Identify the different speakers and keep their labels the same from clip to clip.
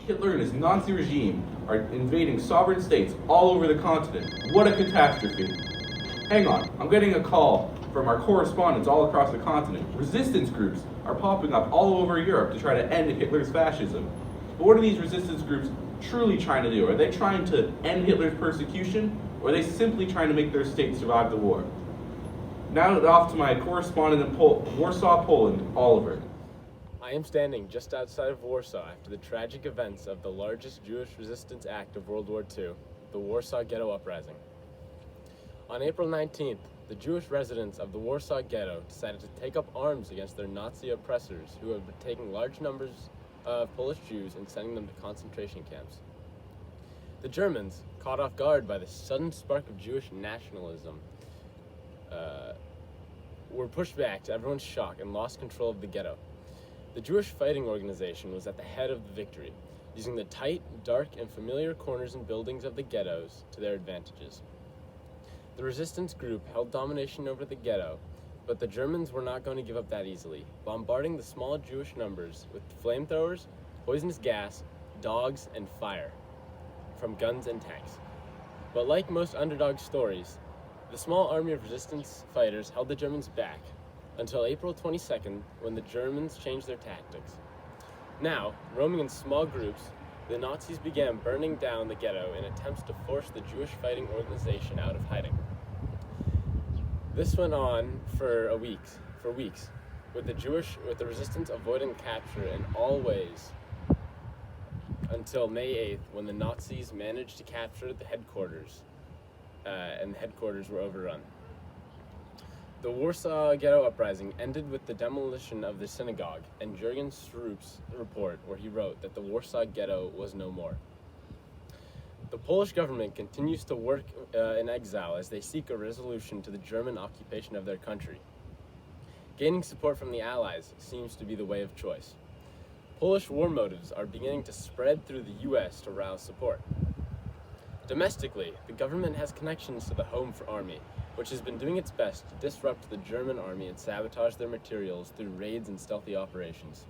Speaker 1: Hitler and his Nazi regime are invading sovereign states all over the continent. What a catastrophe. Hang on, I'm getting a call from our correspondents all across the continent. Resistance groups are popping up all over Europe to try to end Hitler's fascism. But what are these resistance groups truly trying to do? Are they trying to end Hitler's persecution, or are they simply trying to make their state survive the war? Now off to my correspondent in Warsaw, Poland, Oliver.
Speaker 2: I am standing just outside of Warsaw after the tragic events of the largest Jewish resistance act of World War II, the Warsaw Ghetto Uprising. On April 19th, the Jewish residents of the Warsaw Ghetto decided to take up arms against their Nazi oppressors who had been taking large numbers of Polish Jews and sending them to concentration camps. The Germans, caught off guard by the sudden spark of Jewish nationalism, were pushed back to everyone's shock and lost control of the ghetto. The Jewish Fighting Organization was at the head of the victory, using the tight, dark, and familiar corners and buildings of the ghettos to their advantages. The resistance group held domination over the ghetto, but the Germans were not going to give up that easily, bombarding the small Jewish numbers with flamethrowers, poisonous gas, dogs, and fire from guns and tanks. But like most underdog stories, the small army of resistance fighters held the Germans back until April 22nd, when the Germans changed their tactics. Now, roaming in small groups, the Nazis began burning down the ghetto in attempts to force the Jewish Fighting Organization out of hiding. This went on for weeks, with the resistance avoiding capture in all ways until May 8th, when the Nazis managed to capture the headquarters, and the headquarters were overrun. The Warsaw Ghetto Uprising ended with the demolition of the synagogue and Jürgen Stroop's report, where he wrote that the Warsaw Ghetto was no more. The Polish government continues to work in exile as they seek a resolution to the German occupation of their country. Gaining support from the Allies seems to be the way of choice. Polish war motives are beginning to spread through the U.S. to rouse support. Domestically, the government has connections to the Home Army, which has been doing its best to disrupt the German army and sabotage their materials through raids and stealthy operations.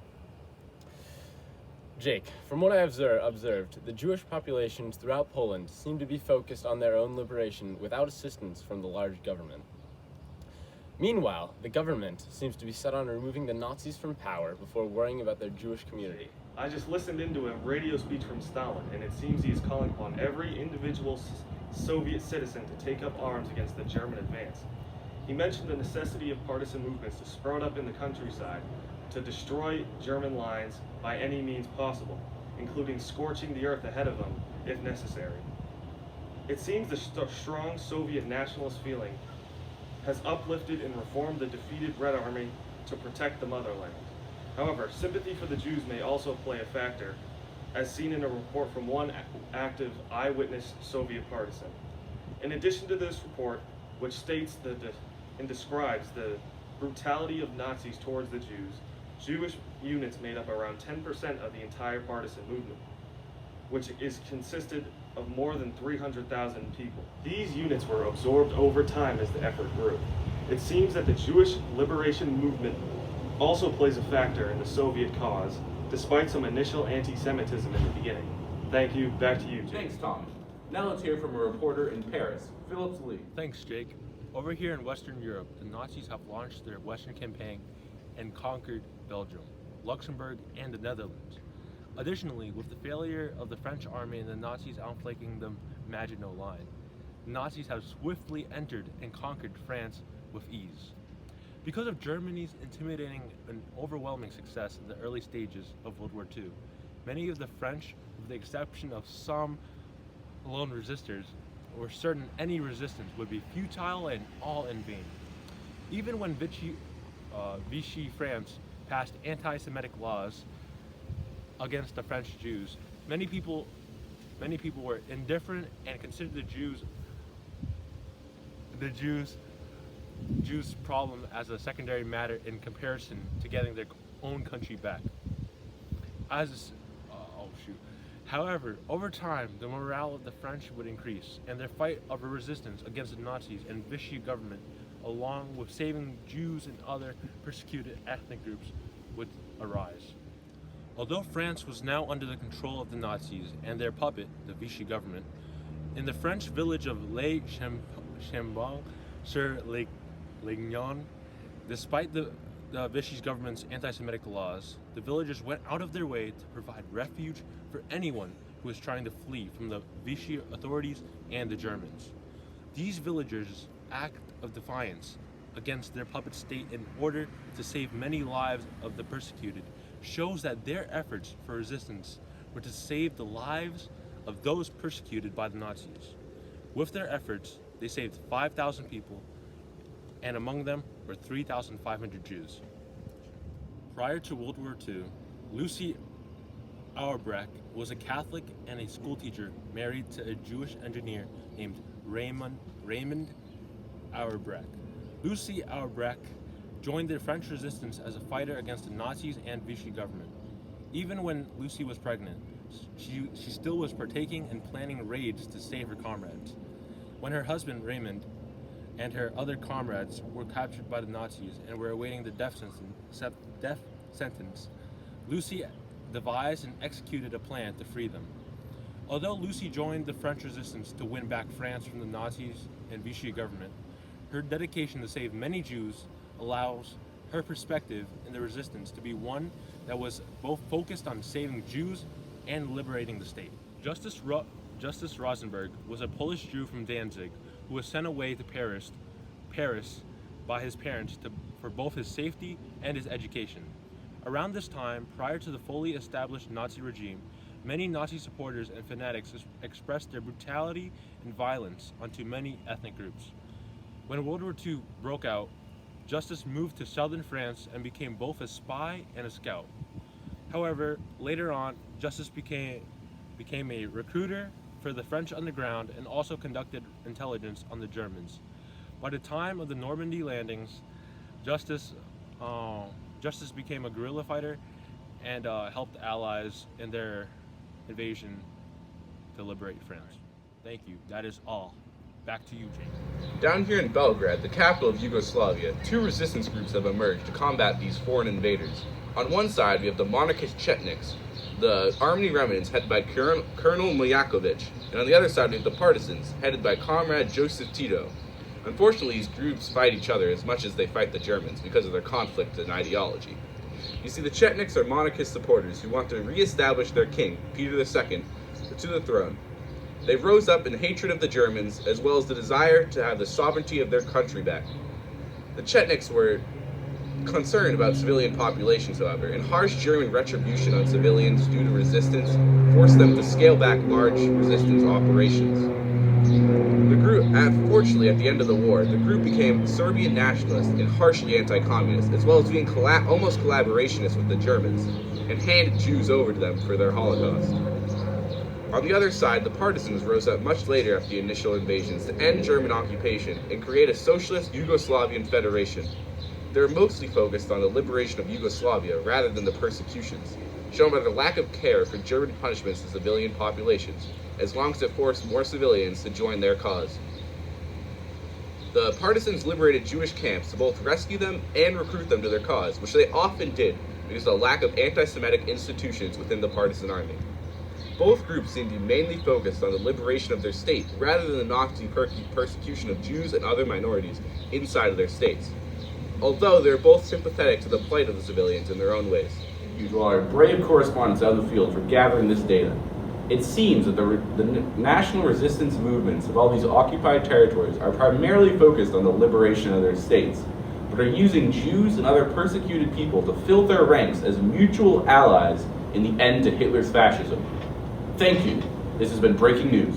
Speaker 2: Jake, from what I have observed, the Jewish populations throughout Poland seem to be focused on their own liberation without assistance from the large government. Meanwhile, the government seems to be set on removing the Nazis from power before worrying about their Jewish community.
Speaker 3: I just listened into a radio speech from Stalin, and it seems he is calling upon every individual Soviet citizen to take up arms against the German advance. He mentioned the necessity of partisan movements to sprout up in the countryside to destroy German lines by any means possible, including scorching the earth ahead of them if necessary. It seems the strong Soviet nationalist feeling has uplifted and reformed the defeated Red Army to protect the motherland. However, sympathy for the Jews may also play a factor, as seen in a report from one active eyewitness Soviet partisan. In addition to this report, which states and describes the brutality of Nazis towards the Jews, Jewish units made up around 10% of the entire partisan movement, which is consisted of more than 300,000 people. These units were absorbed over time as the effort grew. It seems that the Jewish liberation movement also plays a factor in the Soviet cause, despite some initial anti-Semitism in the beginning. Thank you. Back to you, Jake.
Speaker 1: Thanks, Tom. Now let's hear from a reporter in Paris, Phillips Lee.
Speaker 4: Thanks, Jake. Over here in Western Europe, the Nazis have launched their Western campaign and conquered Belgium, Luxembourg, and the Netherlands. Additionally, with the failure of the French army and the Nazis outflanking the Maginot Line, the Nazis have swiftly entered and conquered France with ease. Because of Germany's intimidating and overwhelming success in the early stages of World War II, many of the French, with the exception of some lone resistors, were certain any resistance would be futile and all in vain. Even when Vichy France passed anti-Semitic laws against the French Jews, many people were indifferent and considered the Jews' problem as a secondary matter in comparison to getting their own country back. However, over time, the morale of the French would increase, and their fight of resistance against the Nazis and Vichy government, along with saving Jews and other persecuted ethnic groups, would arise. Although France was now under the control of the Nazis and their puppet, the Vichy government, in the French village of Les Chambon-sur-Lignon, despite the Vichy government's anti-Semitic laws, the villagers went out of their way to provide refuge for anyone who was trying to flee from the Vichy authorities and the Germans. These villagers' act of defiance against their puppet state in order to save many lives of the persecuted shows that their efforts for resistance were to save the lives of those persecuted by the Nazis. With their efforts, they saved 5,000 people, and among them were 3,500 Jews. Prior to World War II, Lucy Auerbrecht was a Catholic and a schoolteacher married to a Jewish engineer named Raymond Auerbrecht. Lucy Auerbrecht joined the French resistance as a fighter against the Nazis and Vichy government. Even when Lucy was pregnant, she still was partaking in planning raids to save her comrades. When her husband Raymond and her other comrades were captured by the Nazis and were awaiting the death sentence, Lucy devised and executed a plan to free them. Although Lucy joined the French resistance to win back France from the Nazis and Vichy government, her dedication to save many Jews allows her perspective in the resistance to be one that was both focused on saving Jews and liberating the state. Justice Rosenberg was a Polish Jew from Danzig who was sent away to Paris by his parents for both his safety and his education. Around this time, prior to the fully established Nazi regime, many Nazi supporters and fanatics expressed their brutality and violence onto many ethnic groups. When World War II broke out, Justice moved to southern France and became both a spy and a scout. However, later on, Justice became a recruiter for the French underground and also conducted intelligence on the Germans. By the time of the Normandy landings, Justice became a guerrilla fighter and helped allies in their invasion to liberate France. Thank you. That is all. Back to you, James.
Speaker 1: Down here in Belgrade, the capital of Yugoslavia, two resistance groups have emerged to combat these foreign invaders. On one side, we have the monarchist Chetniks, the army remnants headed by Colonel Miljakovic, and on the other side, we have the partisans, headed by Comrade Joseph Tito. Unfortunately, these groups fight each other as much as they fight the Germans because of their conflict and ideology. You see, the Chetniks are monarchist supporters who want to re-establish their king, Peter II, to the throne. They rose up in hatred of the Germans, as well as the desire to have the sovereignty of their country back. The Chetniks were concerned about civilian populations, however, and harsh German retribution on civilians due to resistance forced them to scale back large resistance operations. The group, unfortunately, at the end of the war, the group became Serbian nationalist and harshly anti-communist, as well as being almost collaborationist with the Germans, and handed Jews over to them for their Holocaust. On the other side, the partisans rose up much later after the initial invasions to end German occupation and create a socialist Yugoslavian federation. They were mostly focused on the liberation of Yugoslavia rather than the persecutions, shown by their lack of care for German punishments to civilian populations, as long as it forced more civilians to join their cause. The partisans liberated Jewish camps to both rescue them and recruit them to their cause, which they often did because of the lack of anti-Semitic institutions within the partisan army. Both groups seem to be mainly focused on the liberation of their state rather than the Nazi persecution of Jews and other minorities inside of their states, although they're both sympathetic to the plight of the civilians in their own ways. You are brave correspondents out of the field for gathering this data. It seems that the national resistance movements of all these occupied territories are primarily focused on the liberation of their states, but are using Jews and other persecuted people to fill their ranks as mutual allies in the end to Hitler's fascism. Thank you. This has been Breaking News.